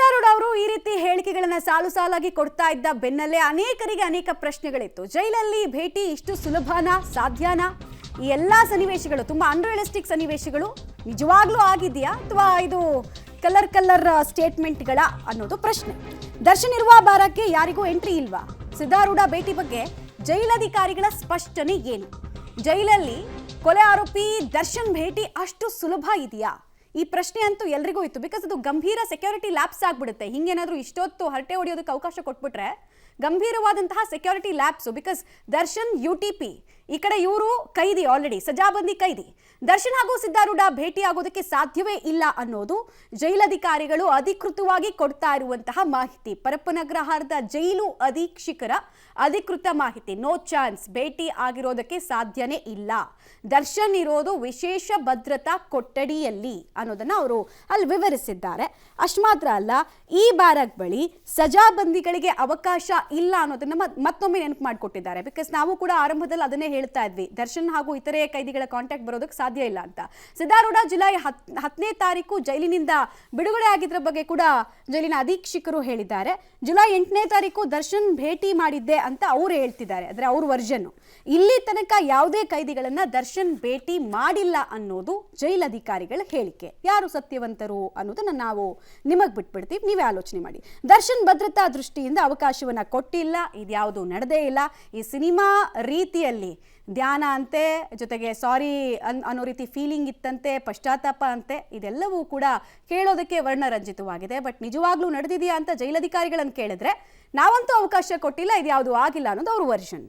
ಸಿದ್ದಾರೂಢ ಅವರು ಈ ರೀತಿ ಹೇಳಿಕೆಗಳನ್ನ ಸಾಲಾಗಿ ಕೊಡ್ತಾ ಇದ್ದ ಬೆನ್ನಲ್ಲೇ ಅನೇಕರಿಗೆ ಅನೇಕ ಪ್ರಶ್ನೆಗಳಿತ್ತು. ಜೈಲಲ್ಲಿ ಭೇಟಿ ಇಷ್ಟು ಸುಲಭನಾ, ಸಾಧ್ಯನಾ? ಈ ಎಲ್ಲಾ ಸನ್ನಿವೇಶಗಳು ತುಂಬಾ ಅನ್ರಿಯಲಿಸ್ಟಿಕ್ ಸನ್ನಿವೇಶಗಳು ನಿಜವಾಗ್ಲೂ ಆಗಿದೆಯಾ ಅಥವಾ ಇದು ಕಲರ್ ಸ್ಟೇಟ್ಮೆಂಟ್ಗಳ ಅನ್ನೋದು ಪ್ರಶ್ನೆ. ದರ್ಶನ್ ಇರುವ ಬಾರಕ್ಕೆ ಯಾರಿಗೂ ಎಂಟ್ರಿ ಇಲ್ವಾ? ಸಿದ್ದಾರೂಢ ಭೇಟಿ ಬಗ್ಗೆ ಜೈಲಧಿಕಾರಿಗಳ ಸ್ಪಷ್ಟನೆ ಏನು? ಜೈಲಲ್ಲಿ ಕೊಲೆ ಆರೋಪಿ ದರ್ಶನ್ ಭೇಟಿ ಅಷ್ಟು ಸುಲಭ ಇದೆಯಾ? ಈ ಪ್ರಶ್ನೆ ಅಂತೂ ಎಲ್ರಿಗೂ ಇತ್ತು. ಬಿಕಾಸ್ ಅದು ಗಂಭೀರ ಸೆಕ್ಯೂರಿಟಿ ಲ್ಯಾಪ್ಸ್ ಆಗ್ಬಿಡುತ್ತೆ. ಹಿಂಗೇನಾದ್ರೂ ಇಷ್ಟೊತ್ತು ಹರಟೆ ಹೊಡೆಯೋದಕ್ಕೆ ಅವಕಾಶ ಕೊಟ್ಬಿಟ್ರೆ ಗಂಭೀರವಾದಂತಹ security lapse. Because Darshan UTP, ಈ ಕಡೆ ಇವರು ಕೈದಿ, ಆಲ್ರೆಡಿ ಸಜಾಬಂದಿ ಕೈದಿ. ದರ್ಶನ್ ಹಾಗೂ ಸಿದ್ದಾರೂಢ ಭೇಟಿ ಆಗೋದಕ್ಕೆ ಸಾಧ್ಯವೇ ಇಲ್ಲ ಅನ್ನೋದು ಜೈಲಧಿಕಾರಿಗಳು ಅಧಿಕೃತವಾಗಿ ಕೊಡ್ತಾ ಇರುವಂತಹ ಮಾಹಿತಿ. ಪರಪ್ಪನಗ್ರಹಾರದ ಜೈಲು ಅಧೀಕ್ಷಕರ ಅಧಿಕೃತ ಮಾಹಿತಿ. ನೋ ಚಾನ್ಸ್, ಭೇಟಿ ಆಗಿರೋದಕ್ಕೆ ಸಾಧ್ಯನೇ ಇಲ್ಲ. ದರ್ಶನ್ ಇರೋದು ವಿಶೇಷ ಭದ್ರತಾ ಕೊಠಡಿಯಲ್ಲಿ ಅನ್ನೋದನ್ನ ಅವರು ಅಲ್ಲಿ ವಿವರಿಸಿದ್ದಾರೆ. ಅಷ್ಟು ಮಾತ್ರ ಅಲ್ಲ, ಈ ಬ್ಯಾರಕ್ ಬಳಿ ಸಜಾಬಂದಿಗಳಿಗೆ ಅವಕಾಶ ಇಲ್ಲ ಅನ್ನೋದನ್ನ ಮತ್ತೊಮ್ಮೆ ನೆನಪು ಮಾಡಿಕೊಟ್ಟಿದ್ದಾರೆ. ಬಿಕಾಸ್ ನಾವು ಕೂಡ ಆರಂಭದಲ್ಲಿ ಅದನ್ನೇ ಹೇಳ್ತಾ ಇದ್ವಿ, ದರ್ಶನ್ ಹಾಗೂ ಇತರೆ ಕೈದಿಗಳ ಕಾಂಟ್ಯಾಕ್ಟ್ ಬರೋದಕ್ಕೆ ಸಾಧ್ಯ ಇಲ್ಲ ಅಂತ. ಸಿದ್ದಾರೂಢ ಜುಲೈ 10ನೇ ತಾರೀಕು ಜೈಲಿನಿಂದ ಬಿಡುಗಡೆ ಆಗಿದ್ರ ಬಗ್ಗೆ ಕೂಡ ಜೈಲಿನ ಅಧೀಕ್ಷಕರು ಹೇಳಿದ್ದಾರೆ. ಜುಲೈ 8ನೇ ತಾರೀಕು ದರ್ಶನ್ ಭೇಟಿ ಮಾಡಿದ್ದೆ ಅಂತ ಅವ್ರು ಹೇಳ್ತಿದ್ದಾರೆ. ಅಂದ್ರೆ ಅವ್ರ ವರ್ಷನ್. ಇಲ್ಲಿ ತನಕ ಯಾವುದೇ ಕೈದಿಗಳನ್ನ ದರ್ಶನ್ ಭೇಟಿ ಮಾಡಿಲ್ಲ ಅನ್ನೋದು ಜೈಲಧಿಕಾರಿಗಳ ಹೇಳಿಕೆ. ಯಾರು ಸತ್ಯವಂತರು ಅನ್ನೋದನ್ನ ನಾವು ನಿಮಗ್ ಬಿಟ್ಬಿಡ್ತೀವಿ, ನೀವೇ ಆಲೋಚನೆ ಮಾಡಿ. ದರ್ಶನ್ ಭದ್ರತಾ ದೃಷ್ಟಿಯಿಂದ ಅವಕಾಶವನ್ನ ಕೊಟ್ಟಿಲ್ಲ, ಇದ್ಯಾವುದು ನಡೆದೇ ಇಲ್ಲ. ಈ ಸಿನಿಮಾ ರೀತಿಯಲ್ಲಿ ಧ್ಯಾನ ಅಂತೆ, ಜೊತೆಗೆ ಸಾರಿ ಅನ್ನೋ ರೀತಿ ಫೀಲಿಂಗ್ ಇತ್ತಂತೆ, ಪಶ್ಚಾತ್ತಾಪ ಅಂತೆ, ಇದೆಲ್ಲವೂ ಕೂಡ ಕೇಳೋದಕ್ಕೆ ವರ್ಣರಂಜಿತವಾಗಿದೆ. ಬಟ್ ನಿಜವಾಗ್ಲೂ ನಡೆದಿದೆಯಾ ಅಂತ ಜೈಲಧಿಕಾರಿಗಳನ್ನು ಕೇಳಿದ್ರೆ ನಾವಂತೂ ಅವಕಾಶ ಕೊಟ್ಟಿಲ್ಲ, ಇದ್ಯಾವುದು ಆಗಿಲ್ಲ ಅನ್ನೋದು ಅವ್ರ ವರ್ಷನ್.